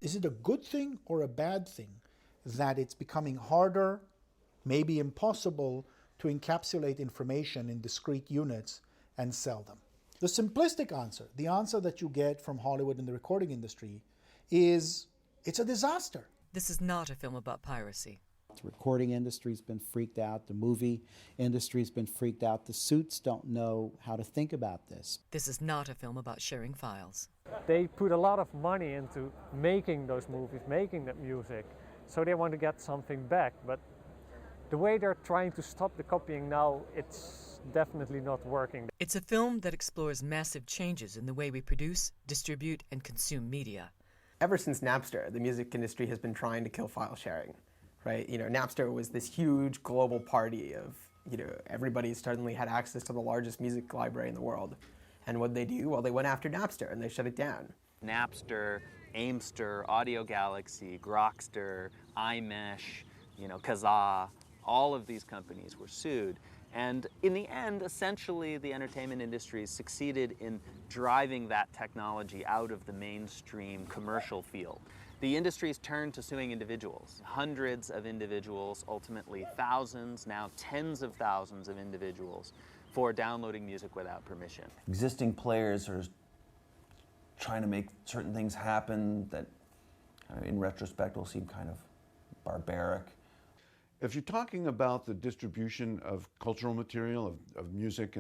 Is it a good thing or a bad thing that it's becoming harder, maybe impossible, to encapsulate information in discrete units and sell them? The simplistic answer, the answer that you get from Hollywood and the recording industry, is it's a disaster. This is not a film about piracy. The recording industry's been freaked out. The movie industry's been freaked out. The suits don't know how to think about this. This is not a film about sharing files. They put a lot of money into making those movies, making that music, so they want to get something back. But the way they're trying to stop the copying now, it's definitely not working. It's a film that explores massive changes in the way we produce, distribute, and consume media. Ever since Napster, the music industry has been trying to kill file sharing. Right? Napster was this huge global party of, everybody suddenly had access to the largest music library in the world. And what did they do? Well, they went after Napster and they shut it down. Napster, Aimster, Audio Galaxy, Grokster, iMesh, Kazaa, all of these companies were sued. And in the end, essentially, the entertainment industry succeeded in driving that technology out of the mainstream commercial field. The industry's turned to suing individuals, hundreds of individuals, ultimately thousands, now tens of thousands of individuals, for downloading music without permission. Existing players are trying to make certain things happen that, in retrospect, will seem kind of barbaric. If you're talking about the distribution of cultural material, of music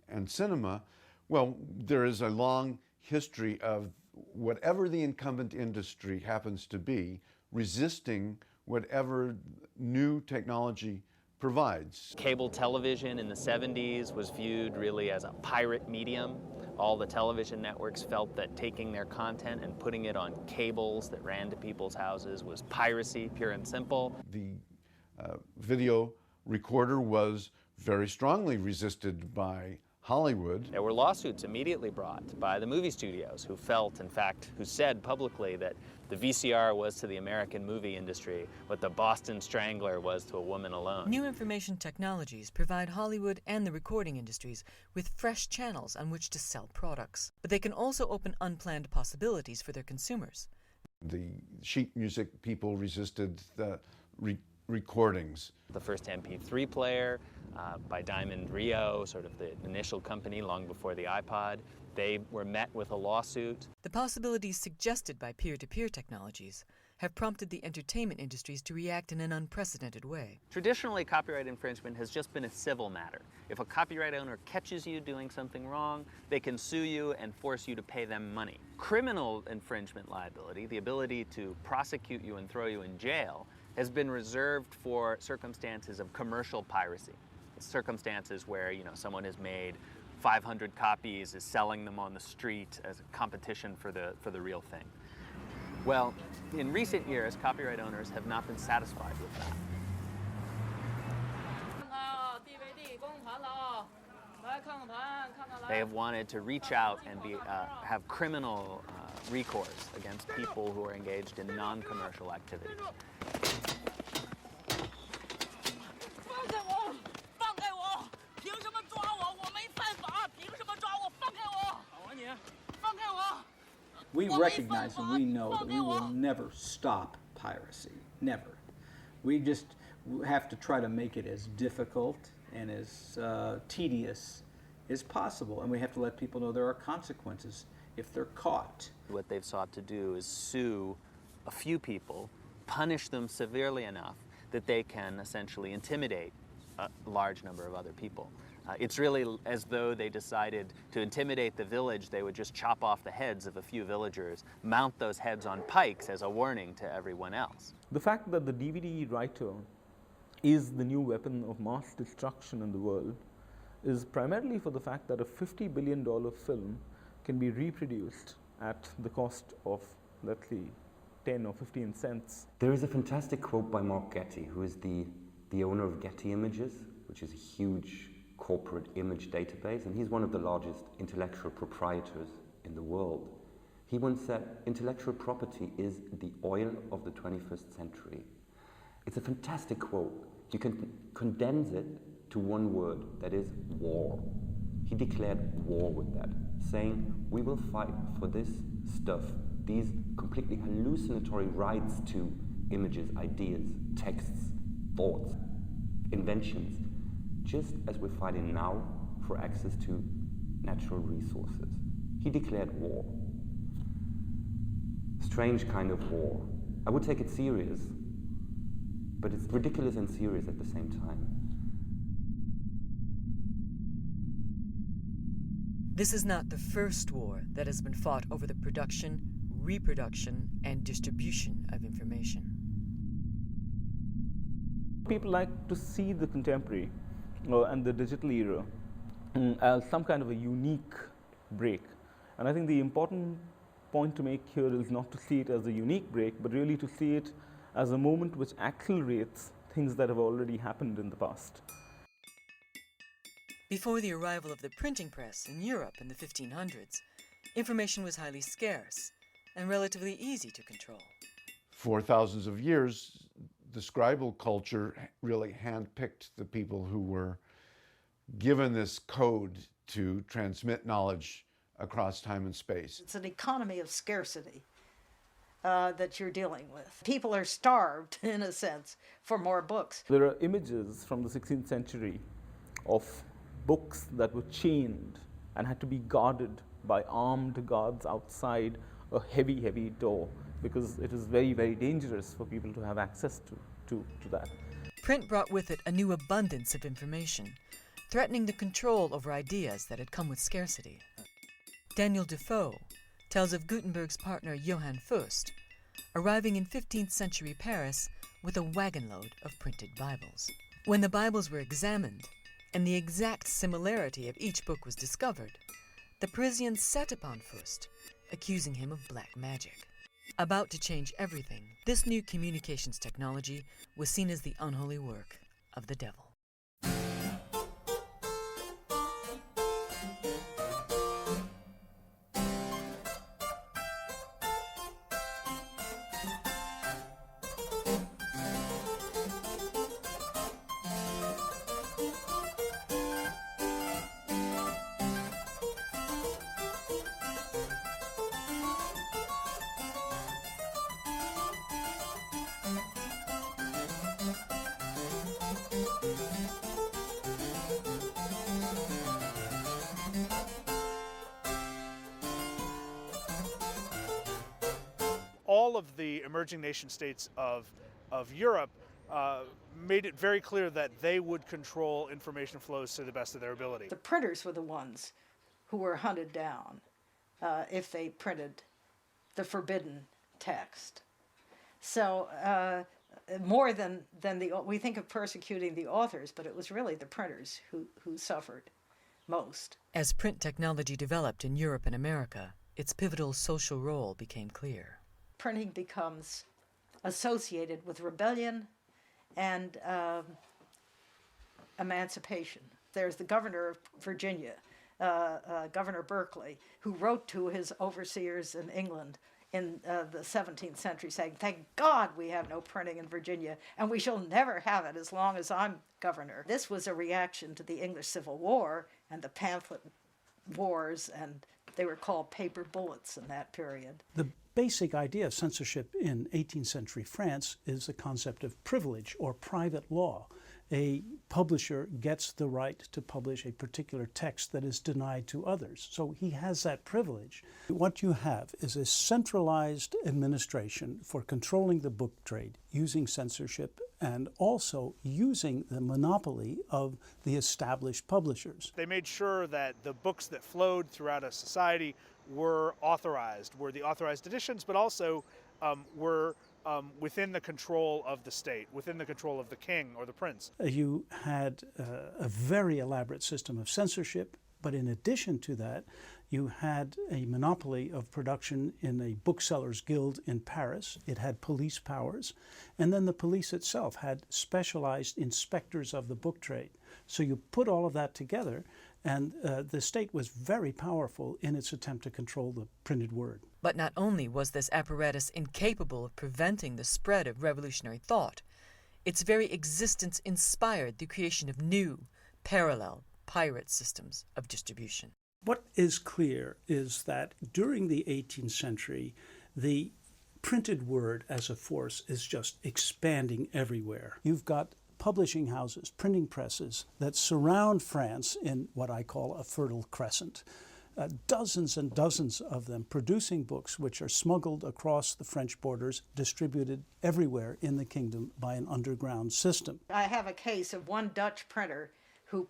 and cinema, well, there is a long history of whatever the incumbent industry happens to be, resisting whatever new technology provides. Cable television in the 70s was viewed really as a pirate medium. All the television networks felt that taking their content and putting it on cables that ran to people's houses was piracy, pure and simple. The video recorder was very strongly resisted by Hollywood. There were lawsuits immediately brought by the movie studios who felt, in fact, who said publicly that the VCR was to the American movie industry what the Boston Strangler was to a woman alone. New information technologies provide Hollywood and the recording industries with fresh channels on which to sell products. But they can also open unplanned possibilities for their consumers. The sheet music people resisted the recordings. The first MP3 player by Diamond Rio, sort of the initial company long before the iPod, they were met with a lawsuit. The possibilities suggested by peer-to-peer technologies have prompted the entertainment industries to react in an unprecedented way. Traditionally, copyright infringement has just been a civil matter. If a copyright owner catches you doing something wrong, they can sue you and force you to pay them money. Criminal infringement liability, the ability to prosecute you and throw you in jail, has been reserved for circumstances of commercial piracy. It's circumstances where, someone has made 500 copies, is selling them on the street as a competition for the real thing. Well, in recent years, copyright owners have not been satisfied with that. They have wanted to reach out and have criminal recourse against people who are engaged in non-commercial activities. We recognize and we know that we will never stop piracy, never. We just have to try to make it as difficult and as tedious as possible, and we have to let people know there are consequences if they're caught. What they've sought to do is sue a few people punish them severely enough that they can essentially intimidate a large number of other people. It's really as though they decided to intimidate the village, they would just chop off the heads of a few villagers, mount those heads on pikes as a warning to everyone else. The fact that the DVD writer is the new weapon of mass destruction in the world is primarily for the fact that a $50 billion film can be reproduced at the cost of, let's see, 10 or 15 cents. There is a fantastic quote by Mark Getty, who is the owner of Getty Images, which is a huge corporate image database, and he's one of the largest intellectual proprietors in the world. He once said, intellectual property is the oil of the 21st century. It's a fantastic quote. You can condense it to one word, that is war. He declared war with that, saying, we will fight for this stuff, these completely hallucinatory rights to images, ideas, texts, thoughts, inventions, just as we're fighting now for access to natural resources. He declared war. Strange kind of war. I would take it serious, but it's ridiculous and serious at the same time. This is not the first war that has been fought over the production, reproduction, and distribution of information. People like to see the contemporary and the digital era as some kind of a unique break. And I think the important point to make here is not to see it as a unique break, but really to see it as a moment which accelerates things that have already happened in the past. Before the arrival of the printing press in Europe in the 1500s, information was highly scarce and relatively easy to control. For thousands of years, the scribal culture really handpicked the people who were given this code to transmit knowledge across time and space. It's an economy of scarcity that you're dealing with. People are starved, in a sense, for more books. There are images from the 16th century of books that were chained and had to be guarded by armed guards outside a heavy, heavy door, because it is very, very dangerous for people to have access to that. Print brought with it a new abundance of information, threatening the control over ideas that had come with scarcity. Daniel Defoe tells of Gutenberg's partner Johann Fust arriving in 15th century Paris with a wagon load of printed Bibles. When the Bibles were examined and the exact similarity of each book was discovered, the Parisians set upon Fust, accusing him of black magic. About to change everything, this new communications technology was seen as the unholy work of the devil. All of the emerging nation states of Europe made it very clear that they would control information flows to the best of their ability. The printers were the ones who were hunted down if they printed the forbidden text. So more than we think of persecuting the authors, but it was really the printers who suffered most. As print technology developed in Europe and America, its pivotal social role became clear. Printing becomes associated with rebellion and emancipation. There's the governor of Virginia, Governor Berkeley, who wrote to his overseers in England in the 17th century saying, "Thank God we have no printing in Virginia, and we shall never have it as long as I'm governor." This was a reaction to the English Civil War and the pamphlet wars, and they were called paper bullets in that period. The basic idea of censorship in 18th century France is the concept of privilege or private law. a publisher gets the right to publish a particular text that is denied to others. So he has that privilege. What you have is a centralized administration for controlling the book trade, using censorship, and also using the monopoly of the established publishers. They made sure that the books that flowed throughout a society were the authorized editions, but also were within the control of the state, within the control of the king or the prince. You had a very elaborate system of censorship, but in addition to that, you had a monopoly of production in a booksellers' guild in Paris. It had police powers, and then the police itself had specialized inspectors of the book trade. So you put all of that together, and the state was very powerful in its attempt to control the printed word. But not only was this apparatus incapable of preventing the spread of revolutionary thought, its very existence inspired the creation of new, parallel, pirate systems of distribution. What is clear is that during the 18th century, the printed word as a force is just expanding everywhere. You've got publishing houses, printing presses that surround France in what I call a fertile crescent. Dozens and dozens of them producing books which are smuggled across the French borders, distributed everywhere in the kingdom by an underground system. I have a case of one Dutch printer who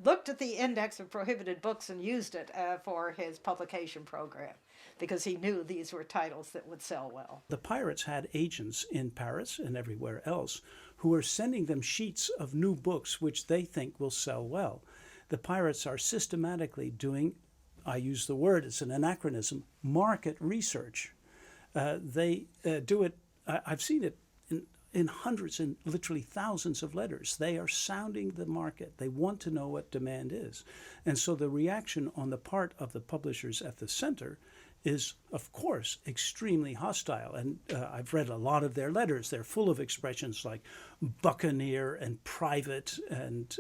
looked at the index of prohibited books and used it for his publication program because he knew these were titles that would sell well. The pirates had agents in Paris and everywhere else who are sending them sheets of new books which they think will sell well. The pirates are systematically doing, I use the word, it's an anachronism, market research. They do it, I've seen it in hundreds and literally thousands of letters. They are sounding the market. They want to know what demand is. And so the reaction on the part of the publishers at the center is, of course, extremely hostile. And I've read a lot of their letters. They're full of expressions like buccaneer and private and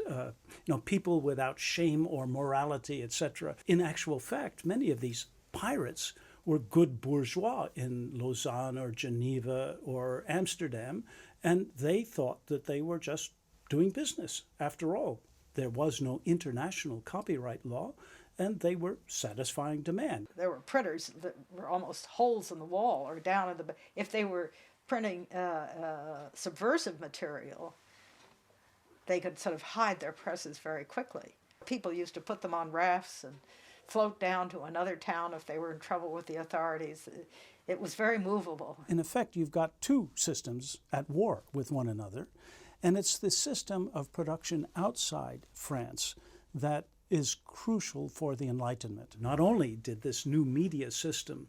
people without shame or morality, etc. In actual fact, many of these pirates were good bourgeois in Lausanne or Geneva or Amsterdam, and they thought that they were just doing business. After all, there was no international copyright law, and they were satisfying demand. There were printers that were almost holes in the wall or down in the... If they were printing subversive material, they could sort of hide their presses very quickly. People used to put them on rafts and float down to another town if they were in trouble with the authorities. It was very movable. In effect, you've got two systems at war with one another, and it's the system of production outside France that is crucial for the Enlightenment. Not only did this new media system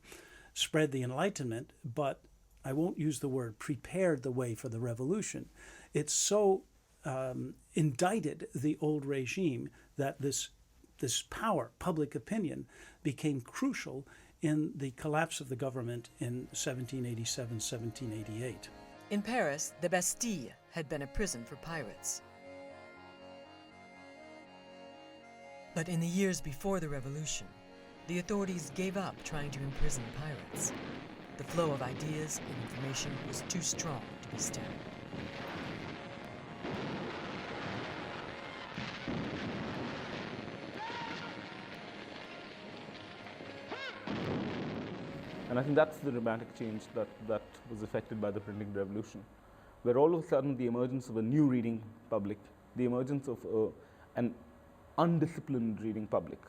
spread the Enlightenment, but I won't use the word prepared the way for the revolution. It so indicted the old regime that this power, public opinion, became crucial in the collapse of the government in 1787, 1788. In Paris, the Bastille had been a prison for pirates. But in the years before the revolution, the authorities gave up trying to imprison pirates. The flow of ideas and information was too strong to be stemmed. And I think that's the dramatic change that was affected by the printing revolution, where all of a sudden the emergence of a new reading public, the emergence of an undisciplined reading public,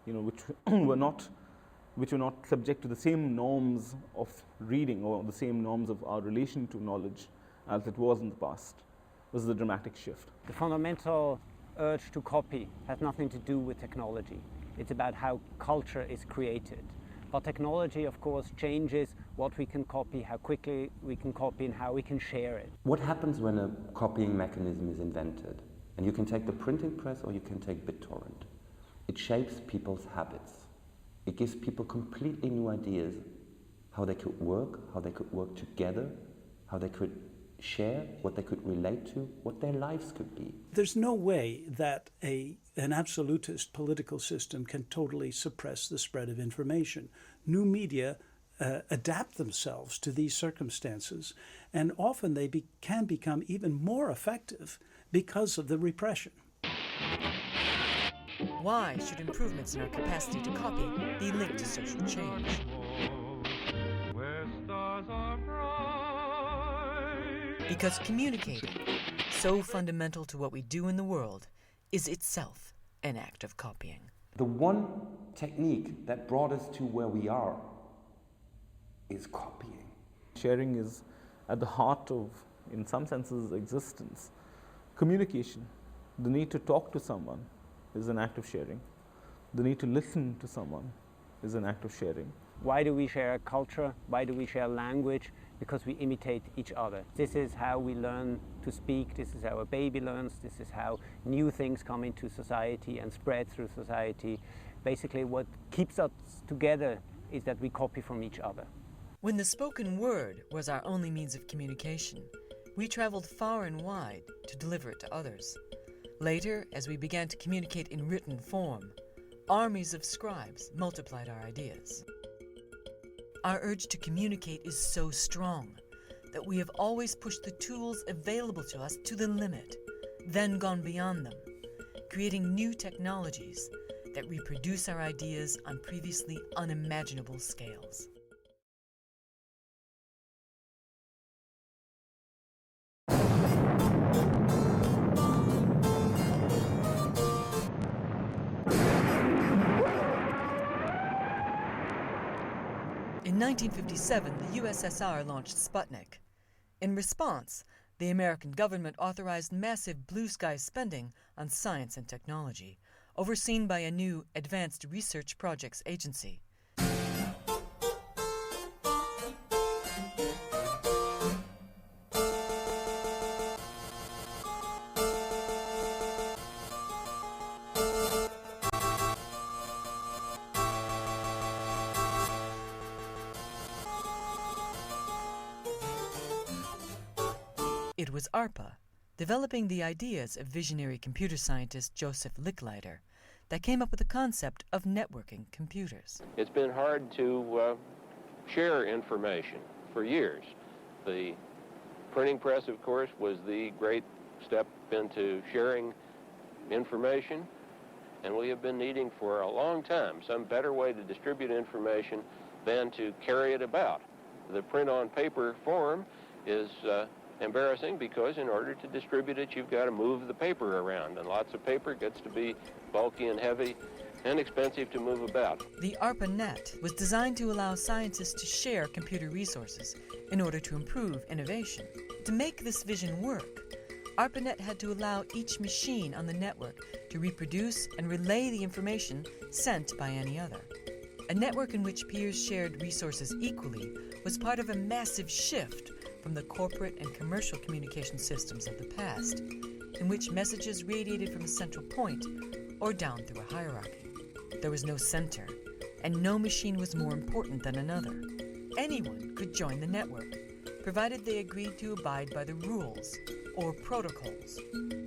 which were not subject to the same norms of reading or the same norms of our relation to knowledge as it was in the past, was the dramatic shift. The fundamental urge to copy has nothing to do with technology. It's about how culture is created. But technology, of course, changes what we can copy, how quickly we can copy, and how we can share it. What happens when a copying mechanism is invented? And you can take the printing press or you can take BitTorrent. It shapes people's habits. It gives people completely new ideas how they could work together, how they could share, what they could relate to, what their lives could be. There's no way that an absolutist political system can totally suppress the spread of information. New media adapt themselves to these circumstances, and often they can become even more effective because of the repression. Why should improvements in our capacity to copy be linked to social change? Because communicating, so fundamental to what we do in the world, is itself an act of copying. The one technique that brought us to where we are is copying. Sharing is at the heart of, in some senses, existence. Communication, the need to talk to someone, is an act of sharing. The need to listen to someone is an act of sharing. Why do we share culture? Why do we share language? Because we imitate each other. This is how we learn to speak. This is how a baby learns. This is how new things come into society and spread through society. Basically, what keeps us together is that we copy from each other. When the spoken word was our only means of communication, we traveled far and wide to deliver it to others. Later, as we began to communicate in written form, armies of scribes multiplied our ideas. Our urge to communicate is so strong that we have always pushed the tools available to us to the limit, then gone beyond them, creating new technologies that reproduce our ideas on previously unimaginable scales. In 1957, the USSR launched Sputnik. In response, the American government authorized massive blue sky spending on science and technology, overseen by a new Advanced Research Projects Agency. It was ARPA, developing the ideas of visionary computer scientist Joseph Licklider, that came up with the concept of networking computers. It's been hard to share information for years. The printing press, of course, was the great step into sharing information, and we have been needing for a long time some better way to distribute information than to carry it about. The print on paper form is embarrassing because in order to distribute it, you've got to move the paper around, and lots of paper gets to be bulky and heavy and expensive to move about. The ARPANET was designed to allow scientists to share computer resources in order to improve innovation. To make this vision work, ARPANET had to allow each machine on the network to reproduce and relay the information sent by any other. A network in which peers shared resources equally was part of a massive shift from the corporate and commercial communication systems of the past, in which messages radiated from a central point or down through a hierarchy. There was no center, and no machine was more important than another. Anyone could join the network, provided they agreed to abide by the rules or protocols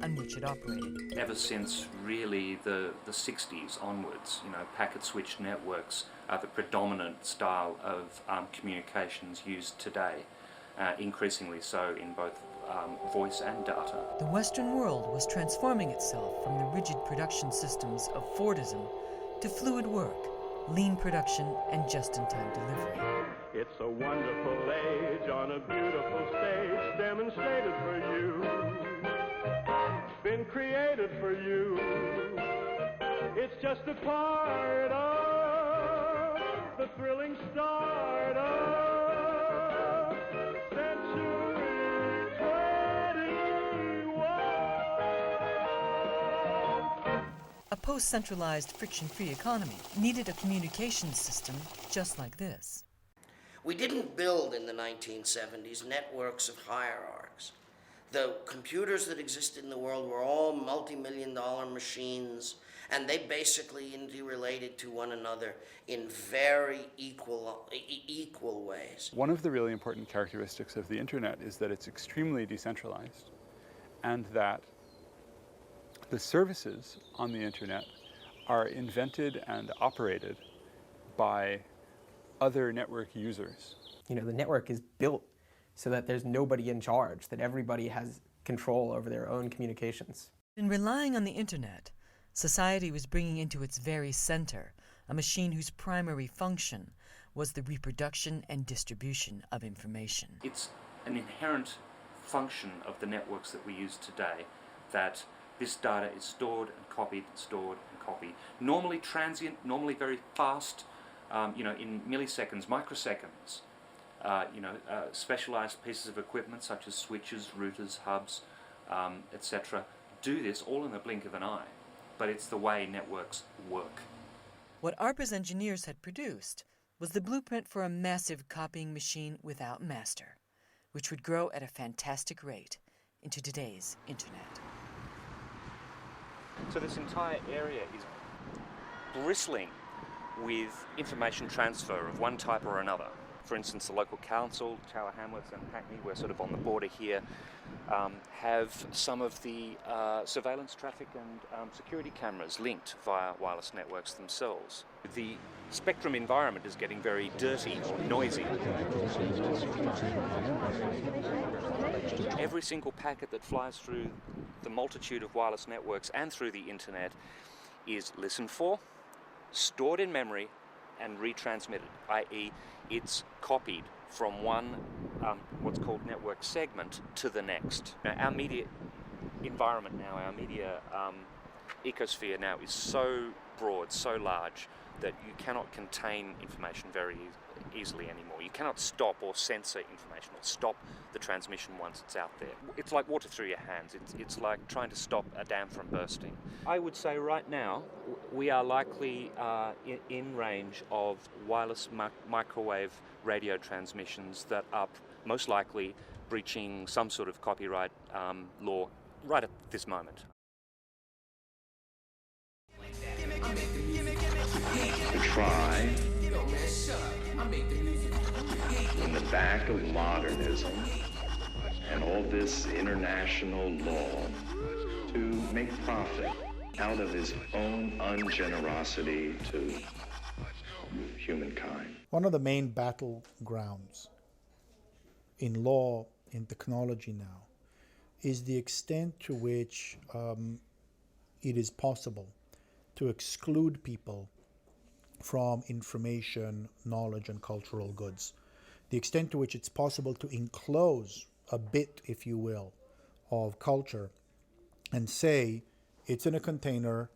on which it operated. Ever since really the 60s onwards, packet switched networks are the predominant style of communications used today. Increasingly so in both voice and data. The Western world was transforming itself from the rigid production systems of Fordism to fluid work, lean production, and just-in-time delivery. It's a wonderful age on a beautiful stage demonstrated for you, been created for you. It's just a part of the thrilling start of a post-centralized, friction-free economy needed a communications system just like this. We didn't build in the 1970s networks of hierarchs. The computers that existed in the world were all multi-million-dollar machines, and they basically interrelated to one another in very equal ways. One of the really important characteristics of the internet is that it's extremely decentralized, and that the services on the internet are invented and operated by other network users. The network is built so that there's nobody in charge, that everybody has control over their own communications. In relying on the internet, society was bringing into its very center a machine whose primary function was the reproduction and distribution of information. It's an inherent function of the networks that we use today that this data is stored and copied, stored and copied. Normally transient, normally very fast, in milliseconds, microseconds. Specialized pieces of equipment such as switches, routers, hubs, etc. do this all in the blink of an eye. But it's the way networks work. What ARPA's engineers had produced was the blueprint for a massive copying machine without master, which would grow at a fantastic rate into today's internet. So this entire area is bristling with information transfer of one type or another. For instance, the local council, Tower Hamlets and Hackney, we're sort of on the border here, have some of the surveillance traffic and security cameras linked via wireless networks themselves. The spectrum environment is getting very dirty or noisy. Every single packet that flies through the multitude of wireless networks and through the internet is listened for, stored in memory, and retransmitted, i.e. it's copied from one what's called network segment to the next. Now, our media environment now, our media ecosphere now is so broad, so large, that you cannot contain information very easily anymore. You cannot stop or censor information or stop the transmission once it's out there. It's like water through your hands. It's like trying to stop a dam from bursting. I would say right now we are likely in range of wireless microwave radio transmissions that are most likely breaching some sort of copyright law right at this moment. To try in the back of modernism and all this international law to make profit out of his own ungenerosity to humankind. One of the main battlegrounds in law, in technology now, is the extent to which it is possible to exclude people from information, knowledge, and cultural goods. The extent to which it's possible to enclose a bit, if you will, of culture and say, it's in a container,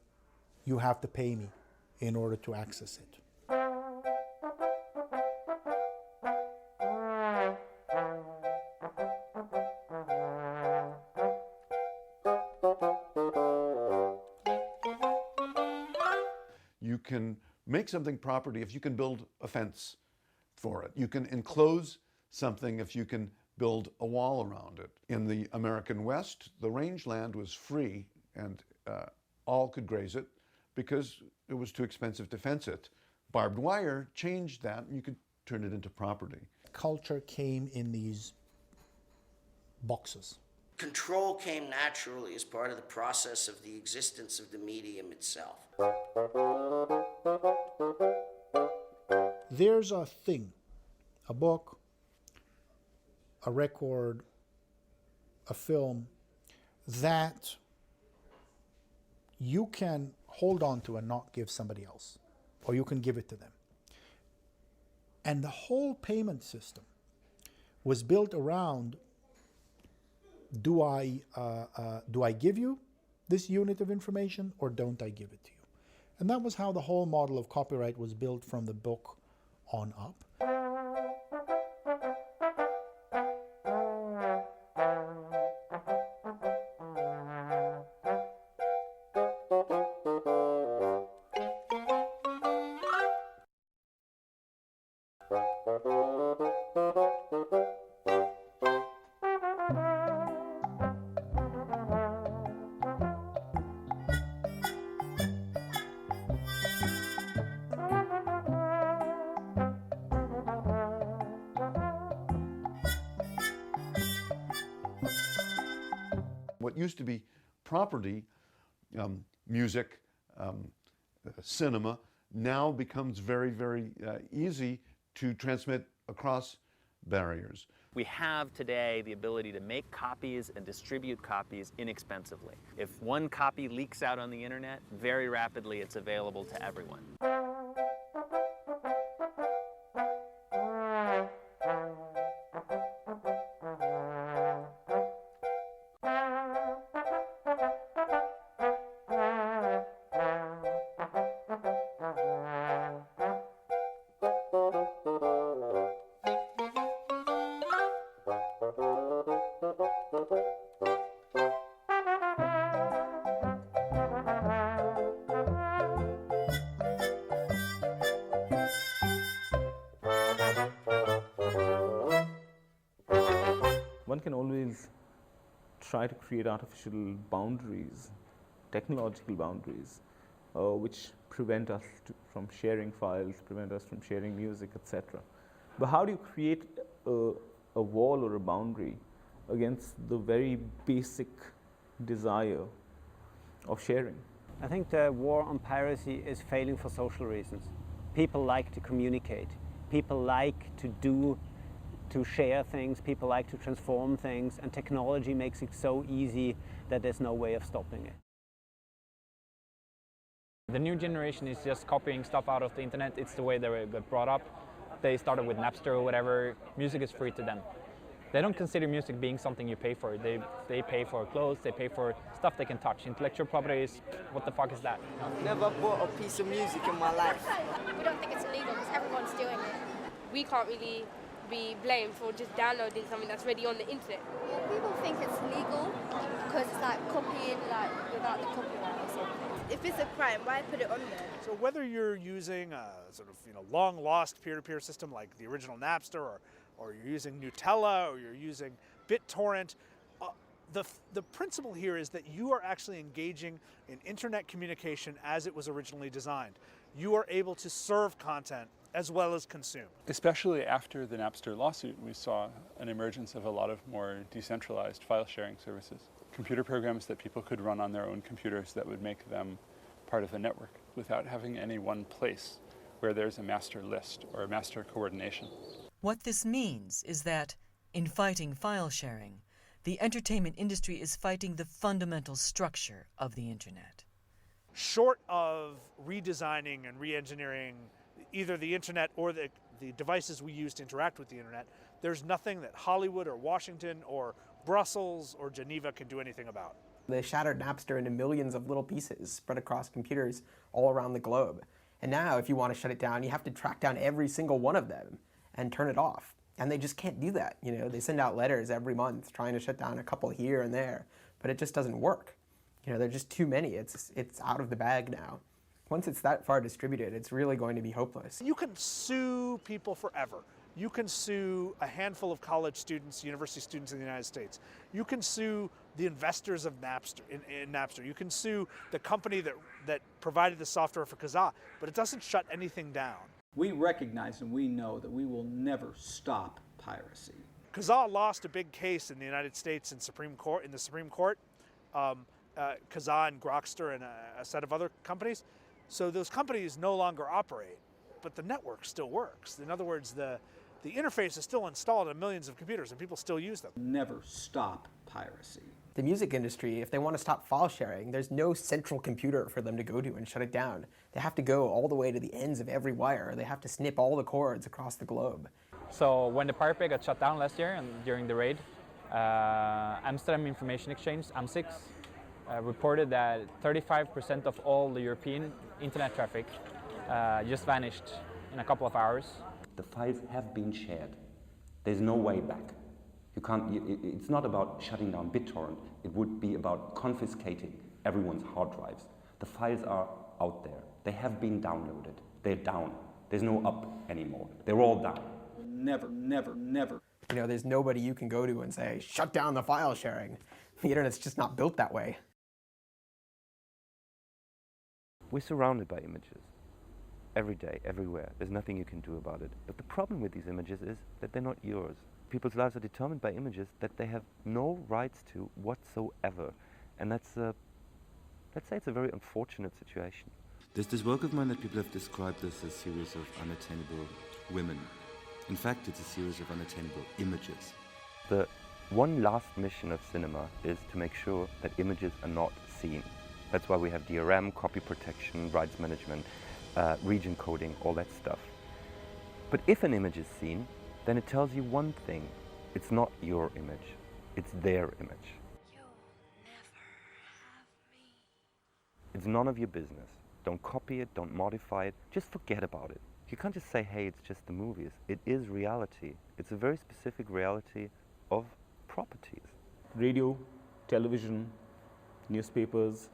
you have to pay me in order to access it. You can make something property if you can build a fence for it. You can enclose something if you can build a wall around it. In the American West, the rangeland was free and all could graze it because it was too expensive to fence it. Barbed wire changed that and you could turn it into property. Culture came in these boxes. Control came naturally as part of the process of the existence of the medium itself. There's a thing, a book, a record, a film, that you can hold on to and not give somebody else, or you can give it to them. And the whole payment system was built around, do I give you this unit of information or don't I give it to you? And that was how the whole model of copyright was built from the book on up. What used to be property, music, cinema, now becomes very, very easy to transmit across barriers. We have today the ability to make copies and distribute copies inexpensively. If one copy leaks out on the internet, very rapidly it's available to everyone. One can always try to create artificial boundaries, technological boundaries, which prevent us from sharing files, prevent us from sharing music, etc. But how do you create a wall or a boundary against the very basic desire of sharing? I think the war on piracy is failing for social reasons. People like to communicate. People like to share things. People like to transform things. And technology makes it so easy that there's no way of stopping it. The new generation is just copying stuff out of the internet. It's the way they got brought up. They started with Napster or whatever. Music is free to them. They don't consider music being something you pay for. They pay for clothes, they pay for stuff they can touch. Intellectual property is, what the fuck is that? I've never bought a piece of music in my life. We don't think it's illegal because everyone's doing it. We can't really be blamed for just downloading something that's already on the internet. People think it's legal because it's like copying like without the copyright or something. If it's a crime, why put it on there? So whether you're using a sort of long lost peer-to-peer system like the original Napster, or you're using Nutella, or you're using BitTorrent, the principle here is that you are actually engaging in internet communication as it was originally designed. You are able to serve content as well as consume. Especially after the Napster lawsuit, we saw an emergence of a lot of more decentralized file sharing services. Computer programs that people could run on their own computers that would make them part of a network without having any one place where there's a master list or a master coordination. What this means is that, in fighting file sharing, the entertainment industry is fighting the fundamental structure of the internet. Short of redesigning and re-engineering either the internet or the devices we use to interact with the internet, there's nothing that Hollywood or Washington or Brussels or Geneva can do anything about. They shattered Napster into millions of little pieces spread across computers all around the globe. And now if you want to shut it down, you have to track down every single one of them and turn it off. And they just can't do that. They send out letters every month trying to shut down a couple here and there, but it just doesn't work. There are just too many. It's out of the bag now. Once it's that far distributed, it's really going to be hopeless. You can sue people forever. You can sue a handful of college students, university students in the United States. You can sue the investors of Napster, in Napster. You can sue the company that provided the software for Kazaa, but it doesn't shut anything down. We recognize and we know that we will never stop piracy. Kazaa lost a big case in the United States in the Supreme Court. Kazaa and Grokster and a set of other companies. So those companies no longer operate, but the network still works. In other words, the interface is still installed on millions of computers and people still use them. Never stop piracy. The music industry, if they want to stop file sharing, there's no central computer for them to go to and shut it down. They have to go all the way to the ends of every wire. They have to snip all the cords across the globe. So when the Pirate Bay got shut down last year and during the raid, Amsterdam Information Exchange, AMSIX, reported that 35% of all the European internet traffic just vanished in a couple of hours. The files have been shared. There's no way back. It's not about shutting down BitTorrent. It would be about confiscating everyone's hard drives. The files are out there. They have been downloaded. They're down. There's no up anymore. They're all down. Never, never, never. There's nobody you can go to and say, shut down the file sharing. The internet's just not built that way. We're surrounded by images. Every day, everywhere. There's nothing you can do about it. But the problem with these images is that they're not yours. People's lives are determined by images that they have no rights to whatsoever. And let's say it's a very unfortunate situation. There's this work of mine that people have described as a series of unattainable women. In fact, it's a series of unattainable images. The one last mission of cinema is to make sure that images are not seen. That's why we have DRM, copy protection, rights management, region coding, all that stuff. But if an image is seen, then it tells you one thing. It's not your image, it's their image. It's none of your business. Don't copy it, don't modify it, just forget about it. You can't just say, hey, it's just the movies. It is reality. It's a very specific reality of properties. Radio, television, newspapers,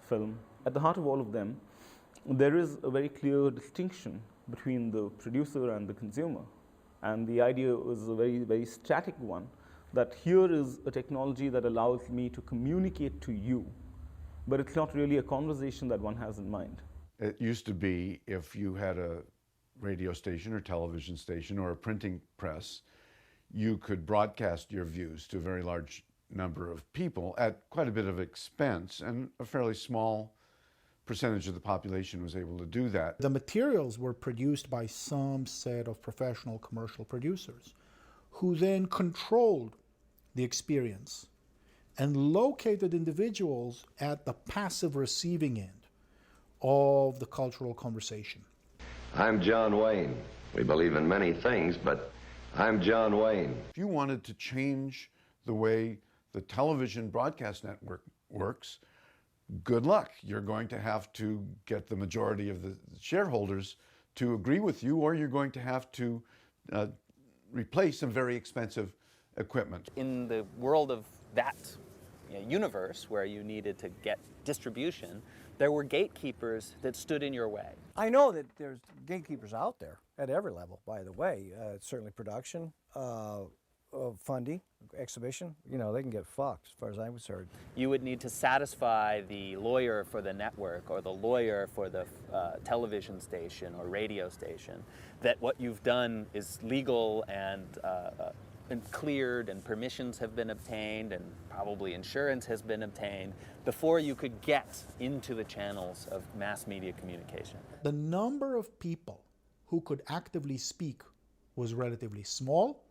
film. At the heart of all of them, there is a very clear distinction between the producer and the consumer. And the idea is a very, very static one, that here is a technology that allows me to communicate to you, but it's not really a conversation that one has in mind. It used to be if you had a radio station or television station or a printing press, you could broadcast your views to a very large number of people at quite a bit of expense, and a fairly small percentage of the population was able to do that. The materials were produced by some set of professional commercial producers who then controlled the experience and located individuals at the passive receiving end of the cultural conversation. I'm John Wayne. We believe in many things, but I'm John Wayne. If you wanted to change the way the television broadcast network works, good luck. You're going to have to get the majority of the shareholders to agree with you, or you're going to have to replace some very expensive equipment. In the world of that universe where you needed to get distribution, there were gatekeepers that stood in your way. I know that there's gatekeepers out there at every level, by the way. Certainly production, funding, exhibition, they can get fucked as far as I'm concerned. You would need to satisfy the lawyer for the network or the lawyer for the television station or radio station that what you've done is legal and cleared and permissions have been obtained and probably insurance has been obtained before you could get into the channels of mass media communication. The number of people who could actively speak was relatively small,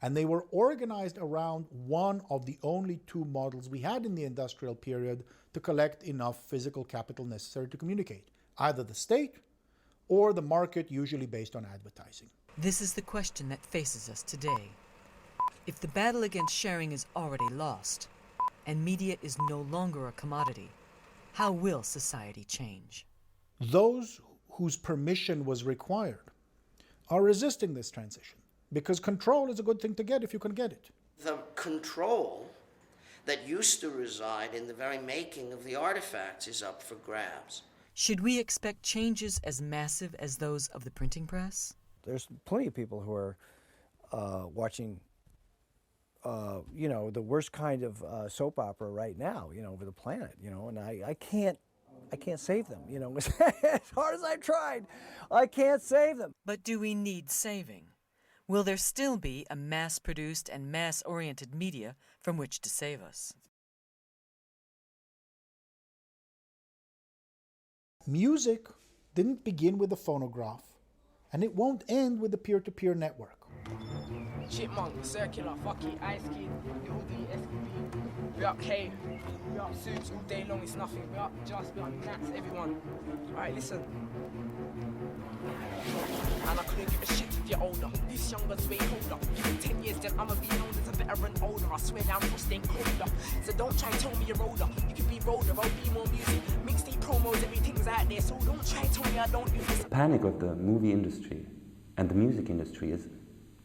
and they were organized around one of the only two models we had in the industrial period to collect enough physical capital necessary to communicate, either the state or the market, usually based on advertising. This is the question that faces us today. If the battle against sharing is already lost, and media is no longer a commodity, how will society change? Those whose permission was required are resisting this transition, because control is a good thing to get if you can get it. The control that used to reside in the very making of the artifacts is up for grabs. Should we expect changes as massive as those of the printing press? There's plenty of people who are watching the worst kind of soap opera right now, over the planet, and I can't save them, as hard as I've tried, I can't save them. But do we need saving? Will there still be a mass-produced and mass-oriented media from which to save us? Music didn't begin with the phonograph, and it won't end with the peer-to-peer network. Chipmunk, circular, fucky, ice kid, little D, SQB. We up K, we up suits all day long, it's nothing. We up just, we up Nats, everyone. Alright, listen. And I couldn't give a shit if you're older. This younger's way older. Give it 10 years, then I'ma be known as a veteran older. I swear down, I'm staying colder. So don't try and tell me you're older. You can be older, I'll be more music. Mixtape promos, everything's out there. So don't try and tell me I don't do this. The panic of the movie industry and the music industry is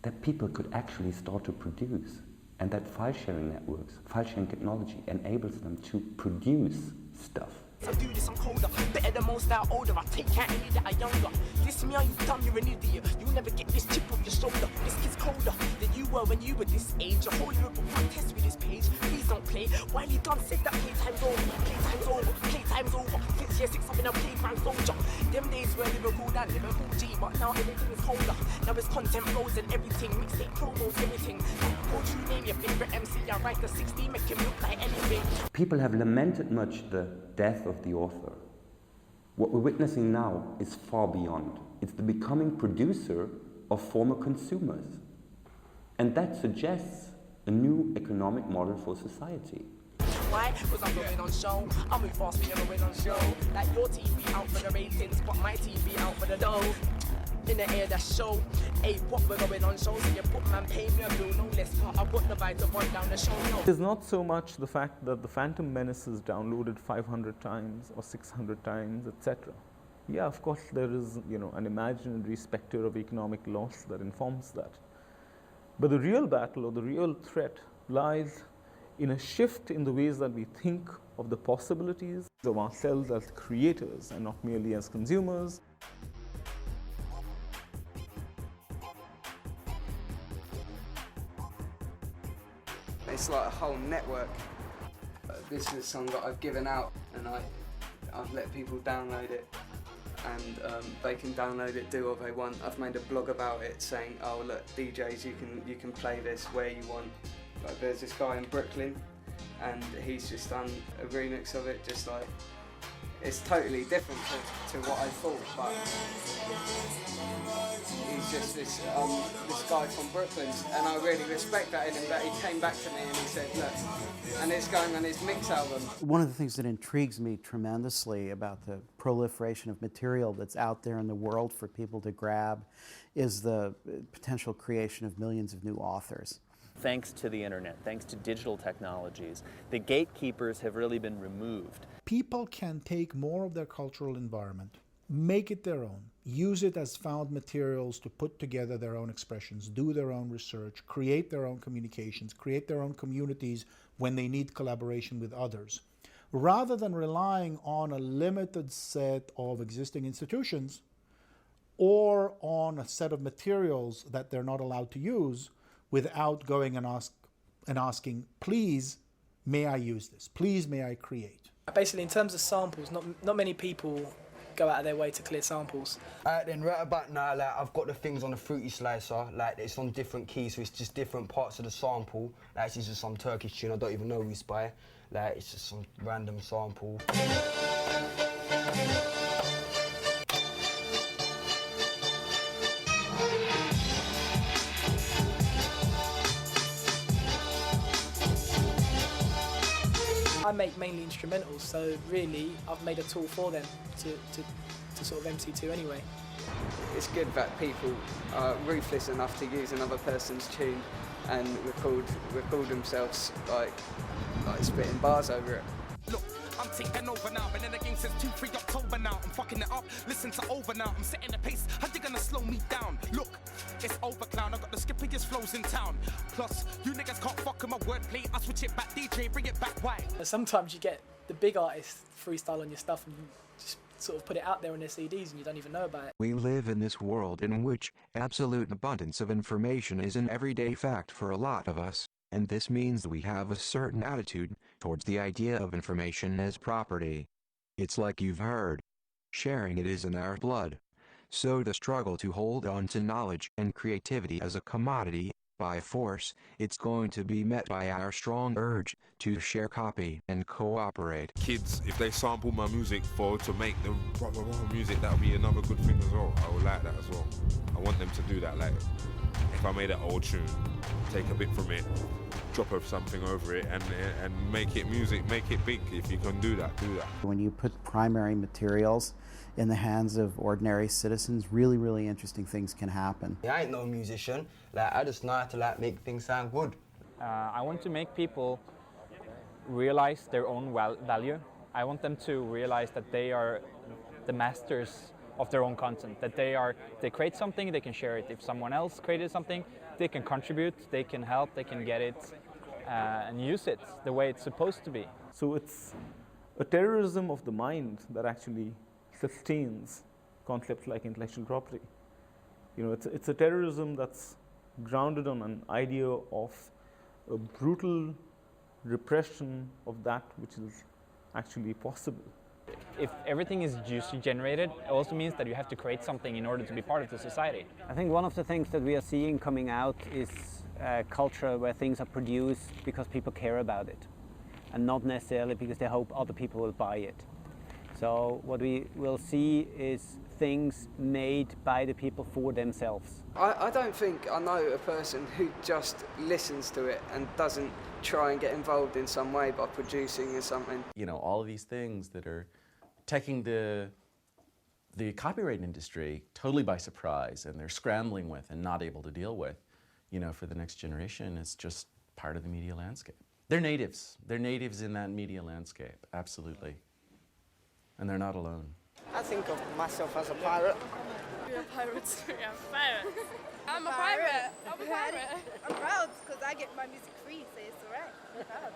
that people could actually start to produce, and that file sharing networks, file sharing technology enables them to produce stuff. I do this, I'm colder, better than most that are older. I take out any that are younger. Listen me, are you dumb? You're an idiot. You'll never get this chip off your shoulder. This kid's colder than you were when you were this age. A whole Europe will test with this page. Please don't play. Wiley Dunn said that playtime's over. Playtime's over. Playtime's over. Since year 6 I've been a playground soldier. Them days were Liverpool and Liverpool G, but now everything is colder. Now it's content roads and everything. Mixtape promos, everything. Go to name your favorite MC. I write the 60, make him look like anything. People have lamented much the death of the author. What we're witnessing now is far beyond. It's the becoming producer of former consumers. And that suggests a new economic model for society. Why? Because I'm going on show. I'm in fast, you're going on show. Like your TV out for the ratings, but my TV out for the dough. In the air, that show. Hey, what we're going on show? So you put man, pay me a bill, no less. I put the vibe to run down the show, no. It's not so much the fact that the Phantom Menace is downloaded 500 times or 600 times, etc. Yeah, of course, there is, an imaginary specter of economic loss that informs that. But the real battle or the real threat lies in a shift in the ways that we think of the possibilities of ourselves as creators and not merely as consumers. It's like a whole network. This is a song that I've given out, and I've let people download it, and they can download it, do what they want. I've made a blog about it saying, oh look, DJs, you can play this where you want. Like, there's this guy in Brooklyn, and he's just done a remix of it, just like, it's totally different to what I thought, but he's just this guy from Brooklyn, and I really respect that in him, that he came back to me and he said, look, and it's going on his mix album. One of the things that intrigues me tremendously about the proliferation of material that's out there in the world for people to grab is the potential creation of millions of new authors. Thanks to the internet, thanks to digital technologies, the gatekeepers have really been removed. People can take more of their cultural environment, make it their own, use it as found materials to put together their own expressions, do their own research, create their own communications, create their own communities when they need collaboration with others, rather than relying on a limited set of existing institutions or on a set of materials that they're not allowed to use without going and asking, please, may I use this? Please, may I create? Basically, in terms of samples, not many people go out of their way to clear samples. Then right about now, like, I've got the things on the fruity slicer, like it's on different keys, so it's just different parts of the sample. Like, it's just some Turkish tune I don't even know who's by. Like, it's just some random sample. I make mainly instrumentals, so really I've made a tool for them to sort of MC to anyway. It's good that people are ruthless enough to use another person's tune and record themselves like spitting bars over it. Look, I'm taking over now, and then the game says 2-3 October now. I'm fucking it up, listen to over now. I'm setting the pace, how you gonna slow me down? Look, it's over, clown. I got the skippiest flows in town. Plus, you niggas can't fuck with my wordplay. I switch it back, DJ, bring it back. Why? Sometimes you get the big artists freestyle on your stuff and you just sort of put it out there on their CDs and you don't even know about it. We live in this world in which absolute abundance of information is an everyday fact for a lot of us, and this means we have a certain attitude towards the idea of information as property. It's like you've heard. Sharing it is in our blood. So the struggle to hold on to knowledge and creativity as a commodity, by force, it's going to be met by our strong urge to share, copy, and cooperate. Kids, if they sample my music to make the proper music, that would be another good thing as well. I would like that as well. I want them to do that. Like, if I made an old tune, take a bit from it, drop something over it, and make it music, make it big. If you can do that, do that. When you put primary materials in the hands of ordinary citizens, really, really interesting things can happen. I ain't no musician. Like, I just know how to make things sound good. I want to make people realize their own value. I want them to realize that they are the masters of their own content, that they create something, they can share it. If someone else created something, they can contribute, they can help, they can get it and use it the way it's supposed to be. So it's a terrorism of the mind that actually sustains concepts like intellectual property. It's a terrorism that's grounded on an idea of a brutal repression of that which is actually possible. If everything is juicy generated, it also means that you have to create something in order to be part of the society. I think one of the things that we are seeing coming out is a culture where things are produced because people care about it, and not necessarily because they hope other people will buy it. So what we will see is things made by the people for themselves. I don't think I know a person who just listens to it and doesn't try and get involved in some way by producing something. You know, all of these things that are taking the copyright industry totally by surprise, and they're scrambling with and not able to deal with, you know, for the next generation. It's just part of the media landscape. They're natives. They're natives in that media landscape, absolutely. And they're not alone. I think of myself as a pirate. We're pirates. Yeah, pirates. I'm a pirate. I'm a pirate. I'm proud because I get my music free, so it's alright. I'm proud.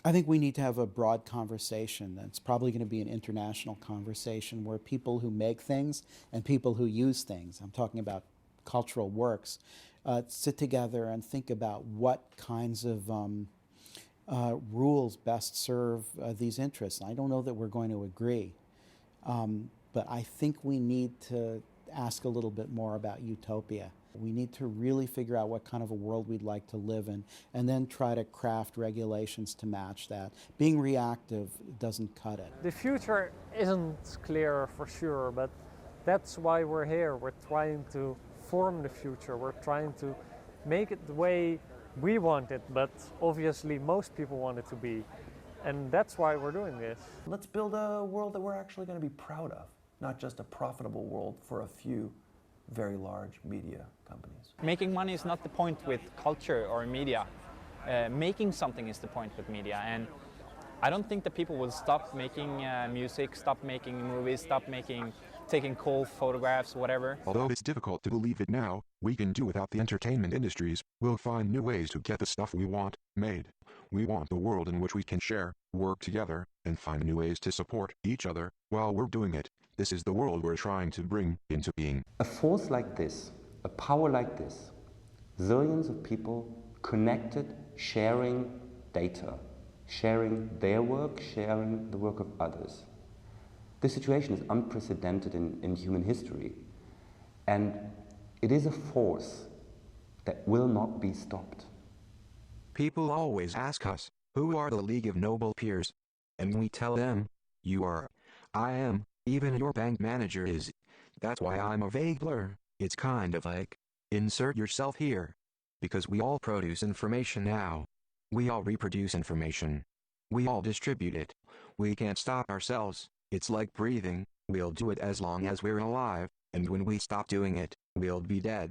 I think we need to have a broad conversation. That's probably going to be an international conversation where people who make things and people who use things, I'm talking about cultural works, sit together and think about what kinds of rules best serve these interests. I don't know that we're going to agree, but I think we need to ask a little bit more about utopia. We need to really figure out what kind of a world we'd like to live in, and then try to craft regulations to match that. Being reactive doesn't cut it. The future isn't clear for sure, but that's why we're here. We're trying to form the future. We're trying to make it the way we want it, but obviously most people want it to be. And that's why we're doing this. Let's build a world that we're actually going to be proud of, not just a profitable world for a few very large media companies. Making money is not the point with culture or media. Making something is the point with media, and I don't think that people will stop making music, stop making movies, stop taking cool photographs, whatever. Although it's difficult to believe it now, we can do without the entertainment industries. We'll find new ways to get the stuff we want made. We want a world in which we can share, work together, and find new ways to support each other while we're doing it. This is the world we're trying to bring into being. A force like this, a power like this, zillions of people connected, sharing data, sharing their work, sharing the work of others. This situation is unprecedented in human history, and it is a force that will not be stopped. People always ask us, who are the League of Noble Peers? And we tell them, you are, I am, even your bank manager is. That's why I'm a vague blur. It's kind of like, insert yourself here. Because we all produce information now. We all reproduce information. We all distribute it. We can't stop ourselves. It's like breathing. We'll do it as long as we're alive, and when we stop doing it, we'll be dead.